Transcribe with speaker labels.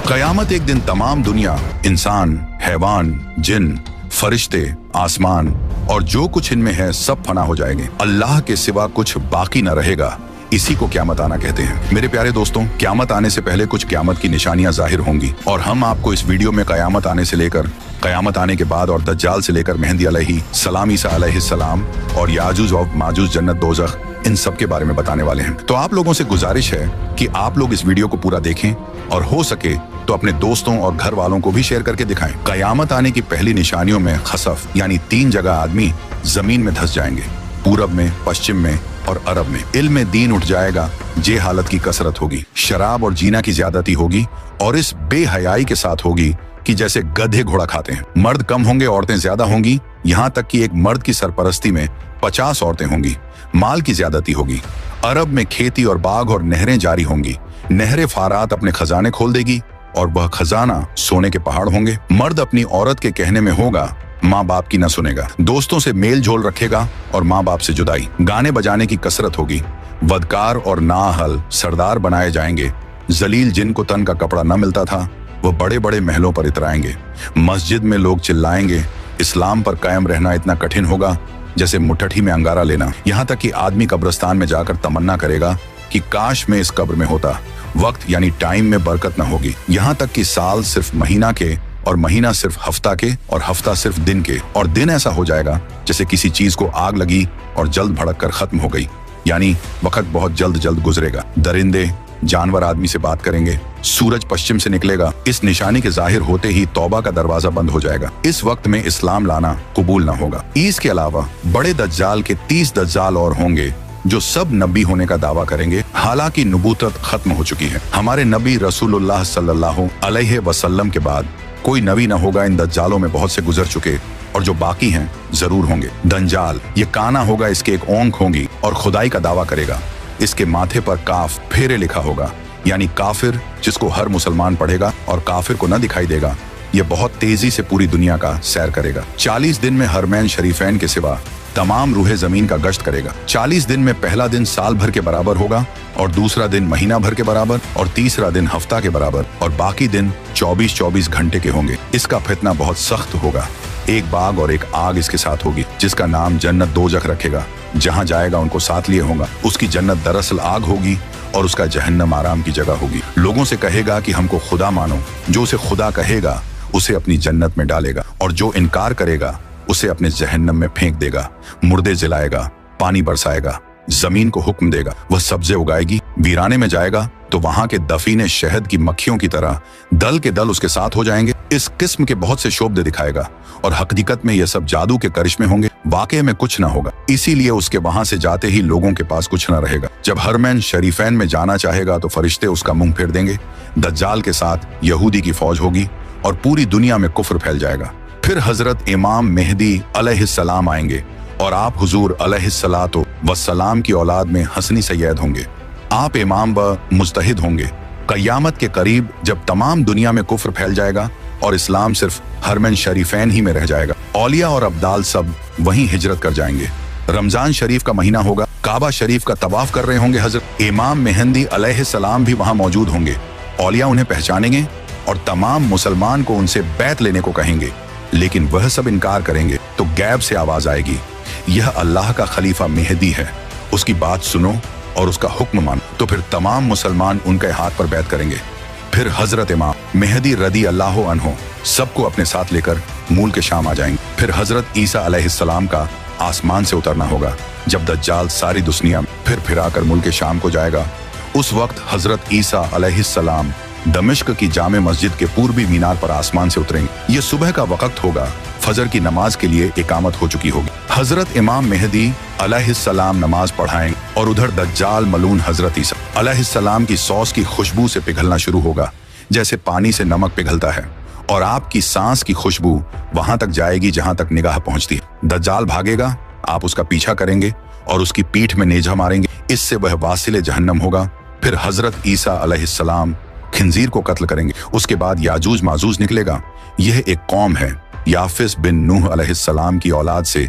Speaker 1: क़यामत एक दिन तमाम दुनिया, इंसान, हैवान, जिन, फरिश्ते, आसमान और जो कुछ इनमें है सब फना हो जाएंगे। अल्लाह के सिवा कुछ बाकी न रहेगा। इसी को क़यामत आना कहते हैं। मेरे प्यारे दोस्तों, क़यामत आने से पहले कुछ क़यामत की निशानियां जाहिर होंगी और हम आपको इस वीडियो में क़यामत आने से लेकर क़यामत आने के बाद और दज्जाल से लेकर मेहदी अलैहिस्सलाम, ईसा अलैहिस्सलाम और याजूज और माजूज, जन्नत, दोज़ख, इन सब के बारे में बताने वाले हैं। तो आप लोगों से गुजारिश है कि आप लोग इस वीडियो को पूरा देखें और हो सके तो अपने दोस्तों और घर वालों को भी शेयर करके दिखाएं। क़यामत आने की पहली निशानियों में खसफ यानी 3 जगह आदमी जमीन में धंस जाएंगे, पूरब में, पश्चिम में और अरब में। इल्म में दीन उठ जाएगा, जे हालत की कसरत होगी, शराब और जीना की ज्यादती होगी और इस बेहयाई के साथ होगी कि जैसे गधे घोड़ा खाते हैं। मर्द कम होंगे, औरतें ज्यादा होंगी, यहाँ तक कि एक मर्द की सरपरस्ती में 50 औरतें होंगी। माल की ज्यादती होगी। अरब में खेती और बाग और नहरें जारी होंगी। नहरें फारात अपने खजाने खोल देगी और वह खजाना सोने के पहाड़ होंगे। मर्द अपनी औरत के कहने में होगा, माँ बाप की न सुनेगा। दोस्तों से मेल झोल रखेगा और माँ बाप से जुदाई। गाने बजाने की कसरत होगी। वदकार और नाअहल सरदार बनाए जाएंगे। जलील जिनको तन का कपड़ा न मिलता था वो बड़े बड़े महलों पर इतराएंगे। मस्जिद में लोग चिल्लाएंगे। इस्लाम पर कायम रहना इतना कठिन होगा जैसे मुट्ठी में अंगारा लेना। यहाँ तक कि आदमी कब्रिस्तान में जाकर तमन्ना करेगा कि काश मैं इस कब्र में होता। वक्त यानी टाइम में बरकत न होगी। यहाँ तक कि साल सिर्फ महीना के और महीना सिर्फ हफ्ता के और हफ्ता सिर्फ दिन के और दिन ऐसा हो जाएगा जैसे किसी चीज को आग लगी और जल्द भड़क कर खत्म हो गई, यानी वक्त बहुत जल्द गुजरेगा। दरिंदे, जानवर आदमी से बात करेंगे। सूरज पश्चिम से निकलेगा। इस निशानी के जाहिर होते ही तौबा का दरवाजा बंद हो जाएगा। इस वक्त में इस्लाम लाना कबूल न होगा। इसके अलावा बड़े दज्जाल के 30 दज्जाल और होंगे जो सब नबी होने का दावा करेंगे। हालांकि नबूवत खत्म हो चुकी है। हमारे नबी रसूलुल्लाह सल्लल्लाहु अलैहि वसल्लम के बाद कोई नबी न होगा। इन दज्जालों में बहुत से गुजर चुके और जो बाकी हैं जरूर होंगे। दंजाल, ये काना होगा, इसके एक ओंख होंगी और खुदाई का दावा करेगा। इसके माथे पर काफ फेरे लिखा होगा, यानी काफिर, जिसको हर मुसलमान पढ़ेगा और काफिर को न दिखाई देगा। ये बहुत तेजी से पूरी दुनिया का सैर करेगा। 40 दिन में हरमैन शरीफैन के सिवा तमाम रूहे जमीन का गश्त करेगा। 40 दिन में पहला दिन साल भर के बराबर होगा और दूसरा दिन महीना भर के बराबर और तीसरा दिन हफ्ता के बराबर और बाकी दिन 24-24 घंटे के होंगे। इसका फितना बहुत सख्त होगा। एक बाग और एक आग इसके साथ होगी जिसका नाम जन्नत, दोज़ख रखेगा। जहां जाएगा उनको साथ लिए होगा। उसकी जन्नत दरअसल आग होगी और उसका जहन्नम आराम की जगह होगी। लोगों से कहेगा कि हमको खुदा मानो। जो उसे खुदा कहेगा उसे अपनी जन्नत में डालेगा और जो इनकार करेगा उसे अपने जहन्नम में फेंक देगा। मुर्दे जलाएगा, पानी बरसाएगा, जमीन को हुक्म देगा, वह सब्जे उगाएगी। वीराने में जाएगा तो वहां के दफीने शहद की मक्खियों की तरह दल के दल उसके साथ हो जाएंगे। इस किस्म के बहुत से शोबदे दिखाएगा और हकीकत में यह सब जादू के करिश्मे होंगे। वाकई में कुछ ना होगा। इसीलिए उसके वहां से जाते ही लोगों के पास कुछ ना रहेगा। जब हरमैन शरीफैन में जाना चाहेगा तो फरिश्ते उसका मुंह फेर देंगे। दज्जाल के साथ यहूदी की फौज होगी और पूरी दुनिया में कुफ्र फैल जाएगा। फिर हजरत इमाम मेहदी अलैहिस्सलाम आएंगे और आप हुजूर अलैहिस्सलातो वस्सलाम की औलाद में हसनी सैयद होंगे। आप इमाम व मुज्तहिद होंगे। क़यामत के करीब जब तमाम दुनिया में कुफ्र फैल जाएगा और इस्लाम सिर्फ हरमैन शरीफैन ही में रह जाएगा। औलिया और अब्दाल सब वहीं हिजरत कर जाएंगे। रमजान शरीफ का महीना होगा। काबा शरीफ का तवाफ कर रहे होंगे हजरत इमाम मेहदी अलैहिस्सलाम भी वहां मौजूद होंगे। औलिया उन्हें पहचानेंगे और तमाम मुसलमान को उनसे बैत लेने को कहेंगे, लेकिन वह सब इनकार करेंगे तो गैब से आवाज आएगी, यह अल्लाह का खलीफा मेहदी है, उसकी बात सुनो और उसका हुक्म मानो। तो फिर तमाम मुसलमान उनके हाथ पर बैत करेंगे। फिर हजरत इमाम मेहदी रदी अल्लाह अन्हो सबको अपने साथ लेकर मूल के शाम आ जाएंगे। फिर हजरत ईसा अलैहिस्सलाम का आसमान से उतरना होगा। जब दज्जाल सारी दुनिया फिर फिराकर मुल्क के शाम को जाएगा, उस वक्त हजरत ईसा अलैहिस्सलाम दमिश्क की जामे मस्जिद के पूर्वी मीनार पर आसमान से उतरेंगे। ये सुबह का वक्त होगा। फजर की नमाज के लिए इकामत हो चुकी होगी। हजरत इमाम मेहदी अलैहिस्सलाम नमाज पढ़ाएंगे और उधर दज्जाल मलून हजरत ईसा अलैहिस्सलाम की सॉस की खुशबू से पिघलना शुरू होगा, जैसे पानी से नमक पिघलता है, और आपकी सांस की खुशबू वहां तक जाएगी जहां तक निगाह पहुंचती है। दज्जाल भागेगा, आप उसका पीछा करेंगे और उसकी पीठ में नेजा मारेंगे। इससे वह वासिले जहन्नम होगा। फिर हजरत ईसा अलैहिस्सलाम खिंजीर को कत्ल करेंगे। उसके बाद याजूज माजूज निकलेगा। यह एक कौम है। याफिस बिन नूह अलैहिस्सलाम की औलाद से